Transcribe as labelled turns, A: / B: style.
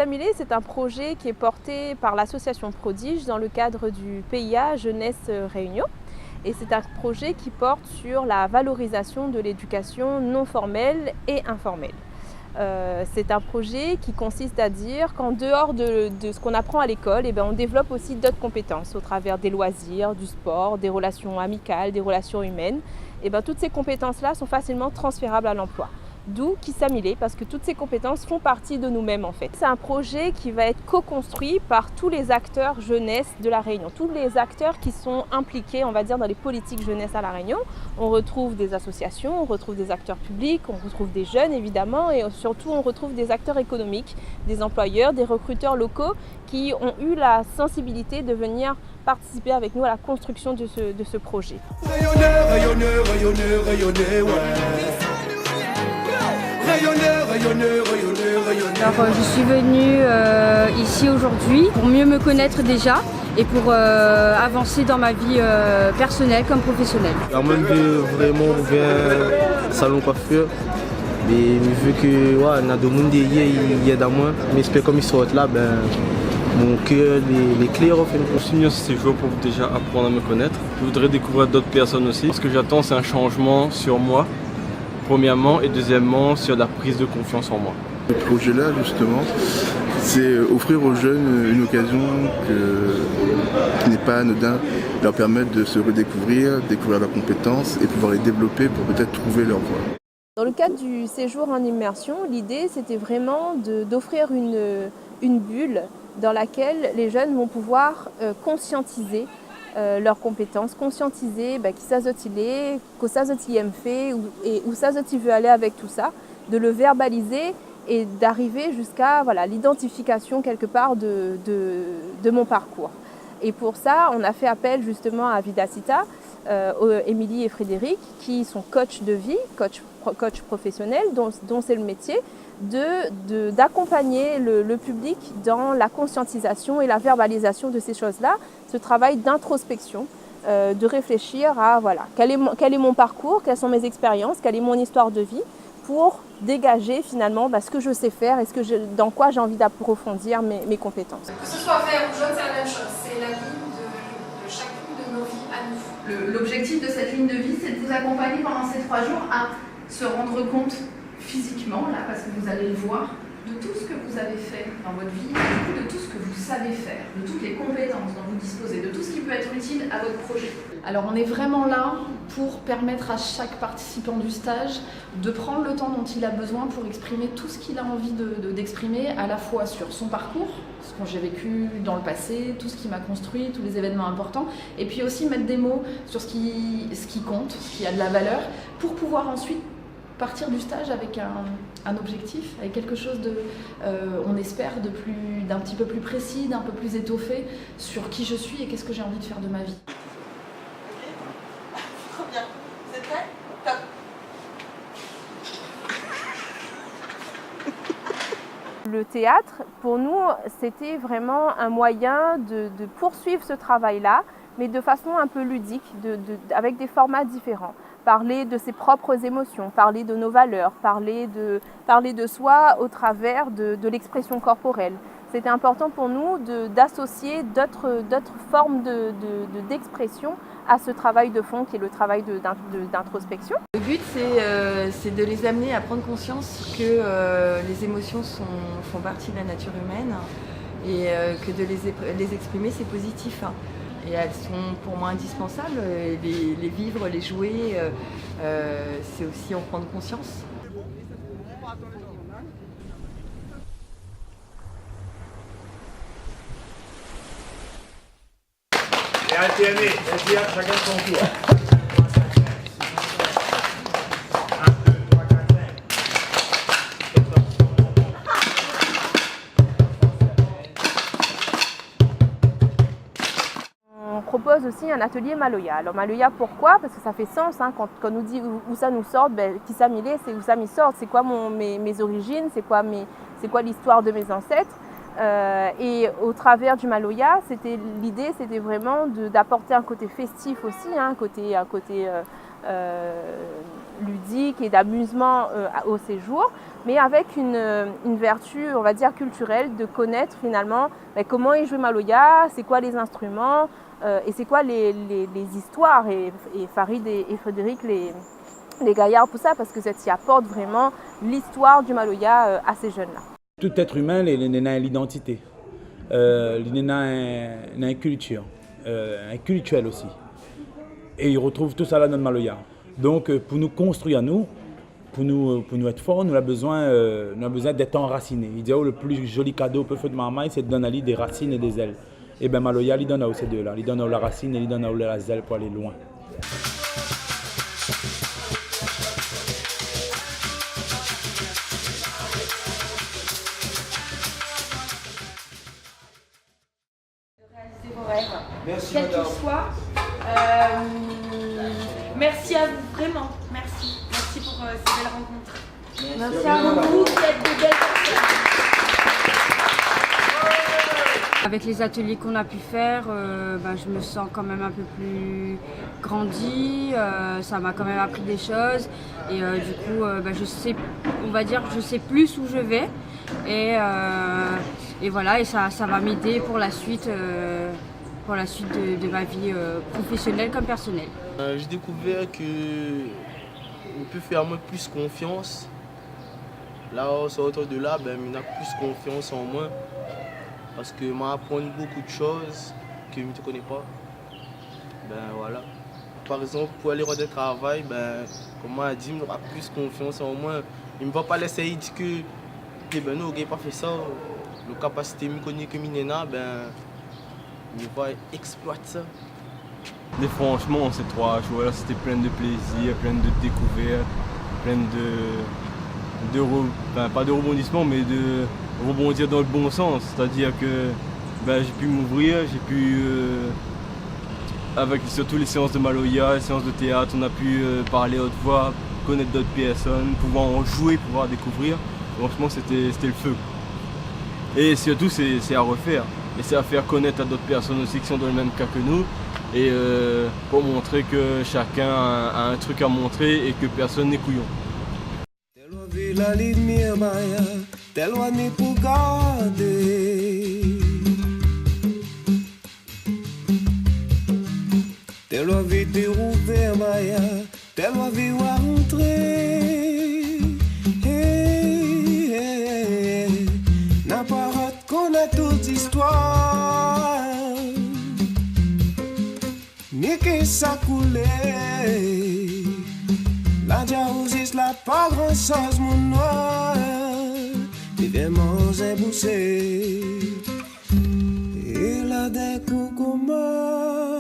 A: Kissamilé, c'est un projet qui est porté par l'association Prodige dans le cadre du PIA Jeunesse Réunion. Et c'est un projet qui porte sur la valorisation de l'éducation non formelle et informelle. C'est un projet qui consiste à dire qu'en dehors de ce qu'on apprend à l'école, on développe aussi d'autres compétences au travers des loisirs, du sport, des relations amicales, des relations humaines. Toutes ces compétences-là sont facilement transférables à l'emploi. D'où Kissamilé, parce que toutes ces compétences font partie de nous-mêmes en fait. C'est un projet qui va être co-construit par tous les acteurs jeunesse de La Réunion, tous les acteurs qui sont impliqués, on va dire, dans les politiques jeunesse à La Réunion. On retrouve des associations, on retrouve des acteurs publics, on retrouve des jeunes évidemment, et surtout on retrouve des acteurs économiques, des employeurs, des recruteurs locaux qui ont eu la sensibilité de venir participer avec nous à la construction de ce projet.
B: Alors, je suis venue ici aujourd'hui pour mieux me connaître déjà et pour avancer dans ma vie personnelle comme professionnelle.
C: Alors moi je veux vraiment ouvrir un salon coiffure, mais vu que on a de monde il y a dans moi, mais j'espère comme ils sont là, mon cœur les clairs en fait.
D: Je suis venu à ce séjour pour déjà apprendre à me connaître. Je voudrais découvrir d'autres personnes aussi. Ce que j'attends, c'est un changement sur moi, premièrement, et deuxièmement sur la prise de confiance en moi.
E: Ce projet-là, justement, c'est offrir aux jeunes une occasion qui n'est pas anodin, leur permettre de se redécouvrir, découvrir leurs compétences et pouvoir les développer pour peut-être trouver leur voie.
A: Dans le cadre du séjour en immersion, l'idée c'était vraiment d'offrir une bulle dans laquelle les jeunes vont pouvoir conscientiser leurs compétences, conscientiser qui s'azotilé, que s'azoti aime fait et où s'azoti veut aller avec tout ça, de le verbaliser et d'arriver jusqu'à l'identification quelque part de mon parcours. Et pour ça, on a fait appel justement à Vidacita, Émilie et Frédéric, qui sont coachs de vie, coach professionnels, dont c'est le métier, d'accompagner le public dans la conscientisation et la verbalisation de ces choses-là, ce travail d'introspection, de réfléchir à quel est mon parcours, quelles sont mes expériences, quelle est mon histoire de vie, pour dégager finalement ce que je sais faire et dans quoi j'ai envie d'approfondir mes compétences.
F: Que ce soit fait ou jeune, c'est la même chose, c'est la vie de chacune de nos vies à nous.
G: L'objectif de cette ligne de vie, c'est de vous accompagner pendant ces 3 jours à se rendre compte physiquement, là, parce que vous allez le voir, de tout ce que vous avez fait dans votre vie, de tout ce que vous savez faire, de toutes les compétences dont vous disposez, de tout ce qui peut être utile à votre projet. Alors on est vraiment là pour permettre à chaque participant du stage de prendre le temps dont il a besoin pour exprimer tout ce qu'il a envie d'exprimer, à la fois sur son parcours, ce que j'ai vécu dans le passé, tout ce qui m'a construit, tous les événements importants, et puis aussi mettre des mots sur ce qui compte, ce qui a de la valeur, pour pouvoir ensuite partir du stage avec un objectif, avec quelque chose on espère, d'un petit peu plus précis, d'un peu plus étoffé sur qui je suis et qu'est-ce que j'ai envie de faire de ma vie.
H: Trop bien. C'est prêt? Top.
A: Le théâtre, pour nous, c'était vraiment un moyen de poursuivre ce travail-là, mais de façon un peu ludique, avec des formats différents. Parler de ses propres émotions, parler de nos valeurs, parler de soi au travers de l'expression corporelle. C'était important pour nous d'associer d'autres formes d'expression à ce travail de fond qui est le travail d'introspection.
I: Le but, c'est de les amener à prendre conscience que les émotions font partie de la nature humaine et que de les exprimer, c'est positif. Et elles sont pour moi indispensables, les vivre, les jouer, c'est aussi en prendre conscience.
J: Et alternez, chacun son tour.
A: On propose aussi un atelier Maloya. Alors Maloya, pourquoi? Parce que ça fait sens, quand on nous dit où ça nous sort, Kissamilé, c'est où ça m'y sort, c'est quoi mes origines, c'est quoi l'histoire de mes ancêtres. Et au travers du Maloya, l'idée c'était vraiment d'apporter un côté festif aussi, un côté ludique et d'amusement au séjour, mais avec une vertu, on va dire, culturelle, de connaître finalement comment est joué Maloya, c'est quoi les instruments, et c'est quoi les histoires. Et Farid et Frédéric, les gaillards pour ça, parce que ça apporte vraiment l'histoire du Maloya à ces jeunes-là.
K: Tout être humain, il a l'identité, il a une culture, un culturel aussi. Et il retrouve tout ça là dans le Maloya. Donc pour nous construire, pour nous être forts, nous avons besoin d'être enracinés. Il dit le plus joli cadeau peut faire de maman, c'est de donner des racines et des ailes. Et bien Maloya, il donne à ces deux-là. Il donne à la racine et il donne à la ailes pour aller loin.
L: Merci, quel qu'il soit. Merci à vous, vraiment. Merci. Merci pour ces belles rencontres. Merci à vous qui êtes de belles personnes.
B: Avec les ateliers qu'on a pu faire, je me sens quand même un peu plus grandie. Ça m'a quand même appris des choses. Et du coup, je sais plus où je vais. Et voilà, et ça va m'aider pour la suite. De ma vie professionnelle comme personnelle.
C: J'ai découvert qu'on peut faire plus confiance. Là, au sortir de là, on a plus confiance en moi. Parce que m'apprend beaucoup de choses que je ne connais pas. Voilà. Par exemple, pour aller rendre le travail, comme moi dit, on a plus confiance en moi. Il ne va pas laisser dire que non, on n'a pas fait ça. La capacité que on va exploiter ça.
D: Et franchement, ces 3 jours, c'était plein de plaisir, plein de découvertes, plein pas de rebondissements, mais de rebondir dans le bon sens. C'est-à-dire que j'ai pu m'ouvrir, j'ai pu, avec surtout les séances de Maloya, les séances de théâtre, on a pu parler haute voix, connaître d'autres personnes, pouvoir en jouer, pouvoir découvrir. Franchement, c'était le feu. Et surtout, c'est à refaire. Et c'est à faire connaître à d'autres personnes aussi qui sont dans le même cas que nous. Et pour montrer que chacun a un truc à montrer et que personne n'est couillon.
M: Ni que ça coule, la jalousie là pas grand chose mon noir, il vient manger boucher, et la découvre comment.